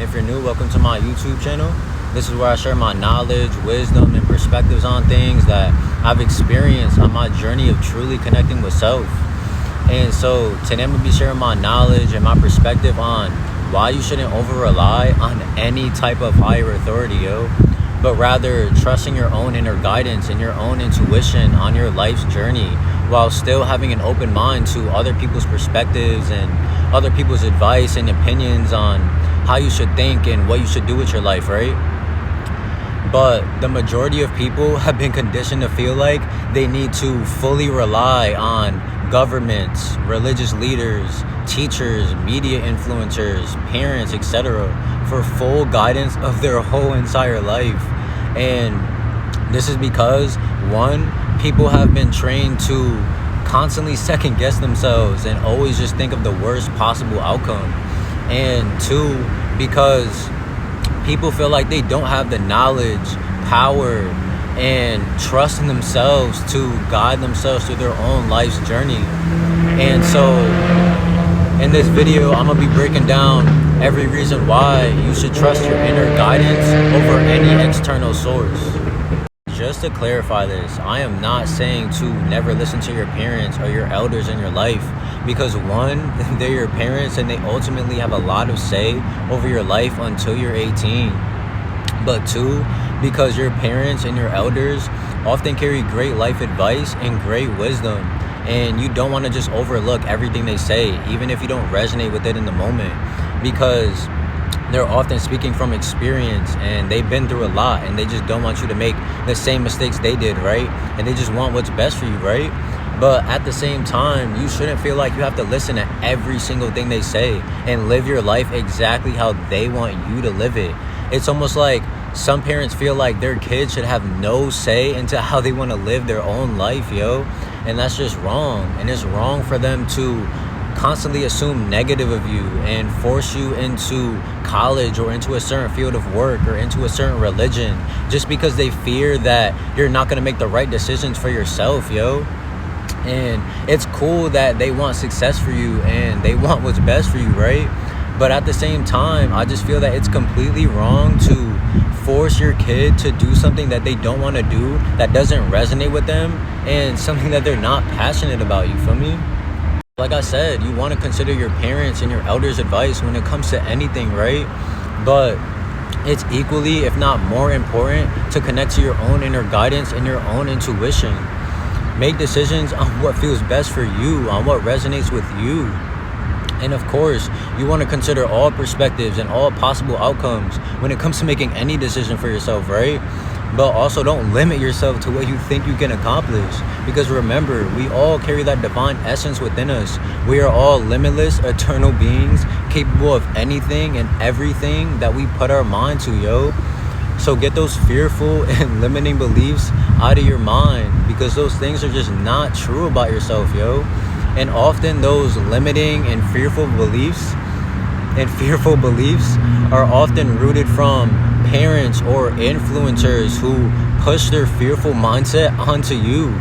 If you're new, welcome to my YouTube channel. This is where I share my knowledge, wisdom, and perspectives on things that I've experienced on my journey of truly connecting with self. And so today I'm going to be sharing my knowledge and my perspective on why you shouldn't over-rely on any type of higher authority, but rather trusting your own inner guidance and your own intuition on your life's journey, while still having an open mind to other people's perspectives and other people's advice and opinions on how you should think and what you should do with your life, right? But the majority of people have been conditioned to feel like they need to fully rely on governments, religious leaders, teachers, media influencers, parents, etc. for full guidance of their whole entire life. And this is because, one, people have been trained to constantly second guess themselves and always just think of the worst possible outcome. And two, because people feel like they don't have the knowledge, power, and trust in themselves to guide themselves through their own life's journey. And so in this video, I'm gonna be breaking down every reason why you should trust your inner guidance over any external source. Just to clarify this, I am not saying to never listen to your parents or your elders in your life, because one, they're your parents and they ultimately have a lot of say over your life until you're 18. But two, because your parents and your elders often carry great life advice and great wisdom, and you don't want to just overlook everything they say, even if you don't resonate with it in the moment, because they're often speaking from experience and they've been through a lot, and they just don't want you to make the same mistakes they did, right? And they just want what's best for you, right? But at the same time, you shouldn't feel like you have to listen to every single thing they say and live your life exactly how they want you to live it. It's almost like some parents feel like their kids should have no say into how they want to live their own life, and that's just wrong. And it's wrong for them to constantly assume negative of you and force you into college or into a certain field of work or into a certain religion just because they fear that you're not going to make the right decisions for yourself, And it's cool that they want success for you and they want what's best for you, right? But at the same time, I just feel that it's completely wrong to force your kid to do something that they don't want to do, that doesn't resonate with them, and something that they're not passionate about, you feel me? Like I said, you want to consider your parents and your elders' advice when it comes to anything, right? But it's equally, if not more important, to connect to your own inner guidance and your own intuition. Make decisions on what feels best for you, on what resonates with you. And of course, you want to consider all perspectives and all possible outcomes when it comes to making any decision for yourself, right? But also don't limit yourself to what you think you can accomplish. Because remember, we all carry that divine essence within us. We are all limitless, eternal beings, capable of anything and everything that we put our mind to, So get those fearful and limiting beliefs out of your mind, because those things are just not true about yourself, And often those limiting and fearful beliefs are often rooted from parents or influencers who push their fearful mindset onto you.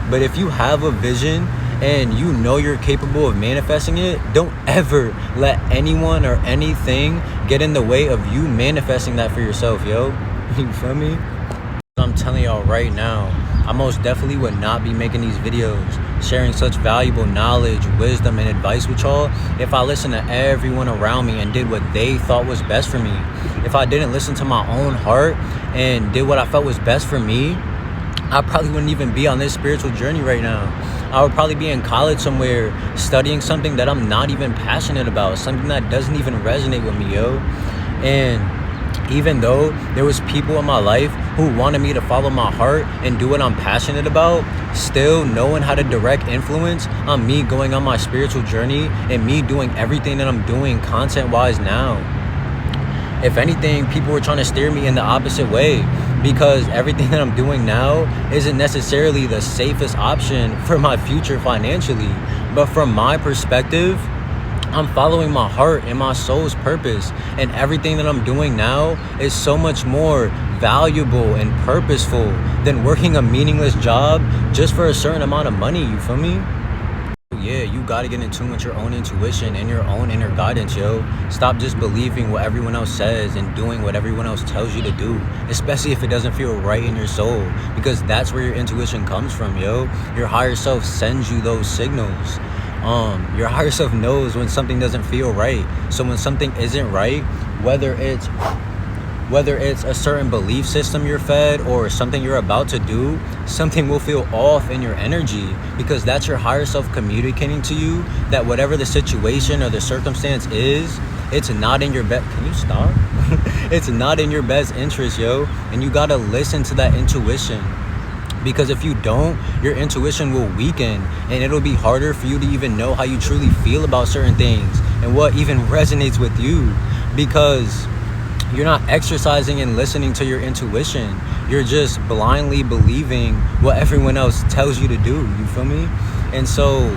But if you have a vision and you know you're capable of manifesting it, don't ever let anyone or anything get in the way of you manifesting that for yourself, You feel me? I'm telling y'all right now, I most definitely would not be making these videos, sharing such valuable knowledge, wisdom, and advice with y'all if I listened to everyone around me and did what they thought was best for me. If I didn't listen to my own heart and did what I felt was best for me, I probably wouldn't even be on this spiritual journey right now. I would probably be in college somewhere studying something that I'm not even passionate about, something that doesn't even resonate with me, And even though there was people in my life who wanted me to follow my heart and do what I'm passionate about, still no one had a direct influence on me going on my spiritual journey and me doing everything that I'm doing content-wise now. If anything, people were trying to steer me in the opposite way, because everything that I'm doing now isn't necessarily the safest option for my future financially. But from my perspective, I'm following my heart and my soul's purpose, and everything that I'm doing now is so much more valuable and purposeful than working a meaningless job just for a certain amount of money, you feel me? yeah, you gotta get in tune with your own intuition and your own inner guidance, yo. Stop just believing what everyone else says and doing what everyone else tells you to do, especially if it doesn't feel right in your soul, because that's where your intuition comes from, yo. Your higher self sends you those signals. Your higher self knows when something doesn't feel right. So when something isn't right, whether it's a certain belief system you're fed or something you're about to do, something will feel off in your energy, because that's your higher self communicating to you that whatever the situation or the circumstance is, it's not in your best. Can you stop? It's not in your best interest, yo. And you gotta listen to that intuition, because if you don't, your intuition will weaken and it'll be harder for you to even know how you truly feel about certain things and what even resonates with you, because you're not exercising and listening to your intuition. You're just blindly believing what everyone else tells you to do. You feel me? And so,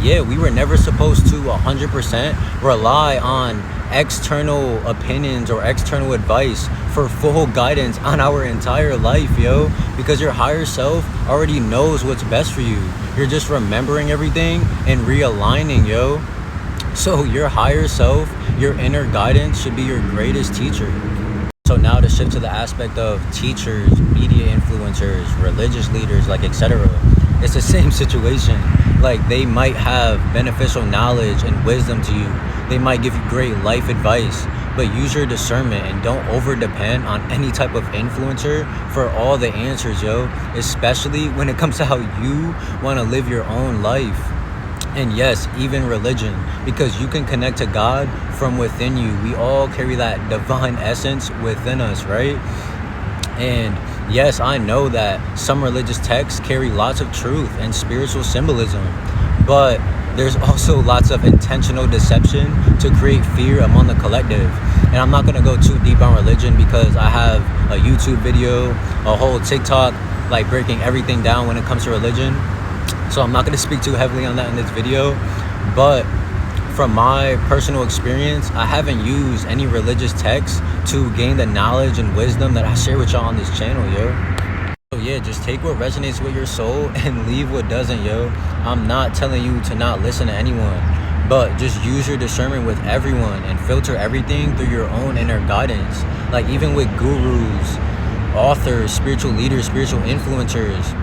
yeah, we were never supposed to 100% rely on external opinions or external advice for full guidance on our entire life, yo. Because your higher self already knows what's best for you. You're just remembering everything and realigning, yo. So your higher self, your inner guidance should be your greatest teacher. So now to shift to the aspect of teachers, media influencers, religious leaders, like etc. It's the same situation. Like, they might have beneficial knowledge and wisdom to you. They might give you great life advice, but use your discernment and don't over depend on any type of influencer for all the answers, yo. Especially when it comes to how you want to live your own life. And yes, even religion, because you can connect to God from within you. We all carry that divine essence within us, right? And yes, I know that some religious texts carry lots of truth and spiritual symbolism, but there's also lots of intentional deception to create fear among the collective. And I'm not going to go too deep on religion, because I have a YouTube video, a whole TikTok, like breaking everything down when it comes to religion. So I'm not going to speak too heavily on that in this video. But from my personal experience, I haven't used any religious texts to gain the knowledge and wisdom that I share with y'all on this channel, yo. So yeah, just take what resonates with your soul and leave what doesn't, yo. I'm not telling you to not listen to anyone, but just use your discernment with everyone and filter everything through your own inner guidance. Like, even with gurus, authors, spiritual leaders, spiritual influencers,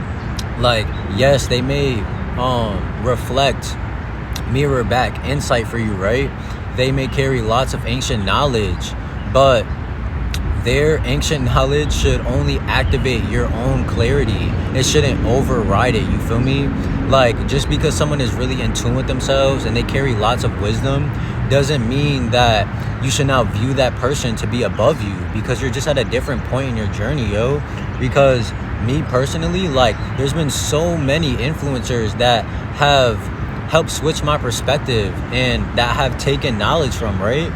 like, yes, they may reflect, mirror back insight for you, right? They may carry lots of ancient knowledge, but their ancient knowledge should only activate your own clarity. It shouldn't override it, you feel me? Like, just because someone is really in tune with themselves and they carry lots of wisdom doesn't mean that you should now view that person to be above you, because you're just at a different point in your journey, yo. Because me personally, like, there's been so many influencers that have helped switch my perspective and that have taken knowledge from, right?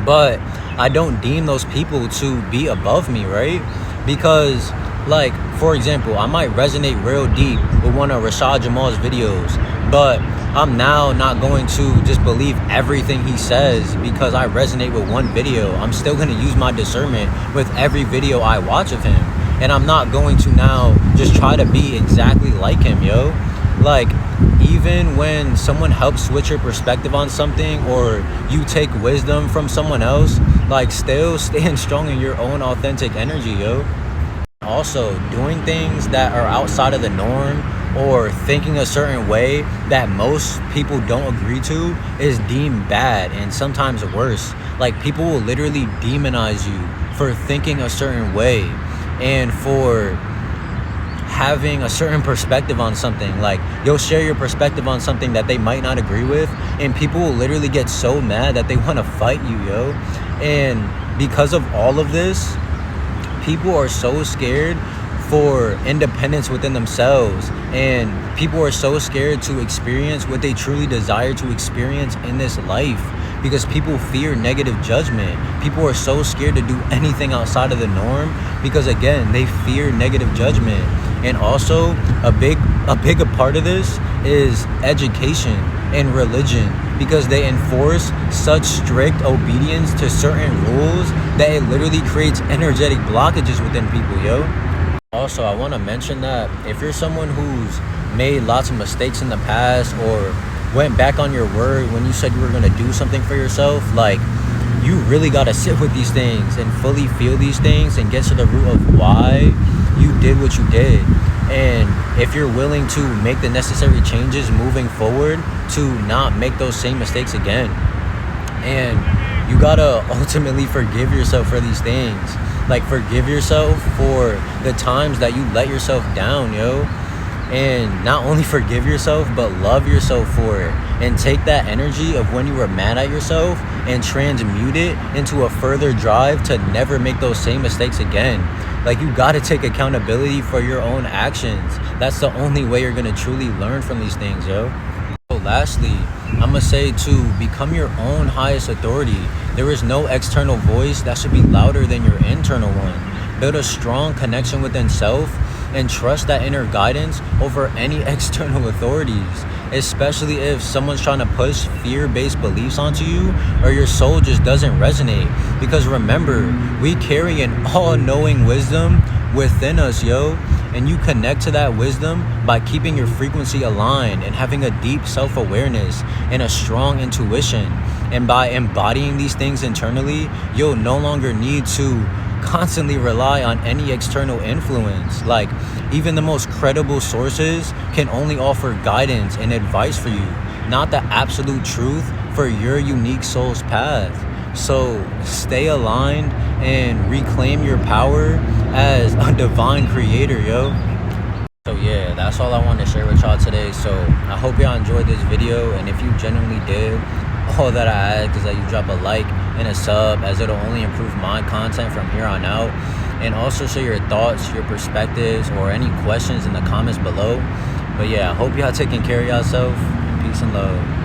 But I don't deem those people to be above me, right? Because, like, for example, I might resonate real deep with one of Rashad Jamal's videos, but I'm now not going to just believe everything he says because I resonate with one video. I'm still going to use my discernment with every video I watch of him. And I'm not going to now just try to be exactly like him, yo. Like, even when someone helps switch your perspective on something, or you take wisdom from someone else, like, still stand strong in your own authentic energy, yo. Also, doing things that are outside of the norm or thinking a certain way that most people don't agree to is deemed bad, and sometimes worse. Like, people will literally demonize you for thinking a certain way and for having a certain perspective on something. Like, you'll share your perspective on something that they might not agree with, and people will literally get so mad that they want to fight you, yo. And because of all of this, people are so scared for independence within themselves, and people are so scared to experience what they truly desire to experience in this life, because people fear negative judgment. People are so scared to do anything outside of the norm because, again, they fear negative judgment. And also, a big part of this is education and religion, because they enforce such strict obedience to certain rules that it literally creates energetic blockages within people, yo. Also, I want to mention that if you're someone who's made lots of mistakes in the past or went back on your word when you said you were going to do something for yourself, like, you really got to sit with these things and fully feel these things and get to the root of why you did what you did. And if you're willing to make the necessary changes moving forward to not make those same mistakes again. And you gotta ultimately forgive yourself for these things. Like, forgive yourself for the times that you let yourself down, yo. And not only forgive yourself, but love yourself for it. And take that energy of when you were mad at yourself and transmute it into a further drive to never make those same mistakes again. Like, you gotta take accountability for your own actions. That's the only way you're gonna truly learn from these things, yo. So lastly, I'm gonna say to become your own highest authority. There is no external voice that should be louder than your internal one. Build a strong connection within self and trust that inner guidance over any external authorities, especially if someone's trying to push fear-based beliefs onto you or your soul just doesn't resonate. Because remember, we carry an all-knowing wisdom within us, yo. And you connect to that wisdom by keeping your frequency aligned and having a deep self-awareness and a strong intuition. And by embodying these things internally, you'll no longer need to constantly rely on any external influence. Like, even the most credible sources can only offer guidance and advice for you, not the absolute truth for your unique soul's path. So stay aligned and reclaim your power as a divine creator, yo. So yeah, that's all I wanted to share with y'all today. So I hope y'all enjoyed this video, and if you genuinely did, all that I ask is that you drop a like and a sub, as it'll only improve my content from here on out. And also share your thoughts, your perspectives, or any questions in the comments below. But yeah, I hope y'all taking care of yourself. Peace and love.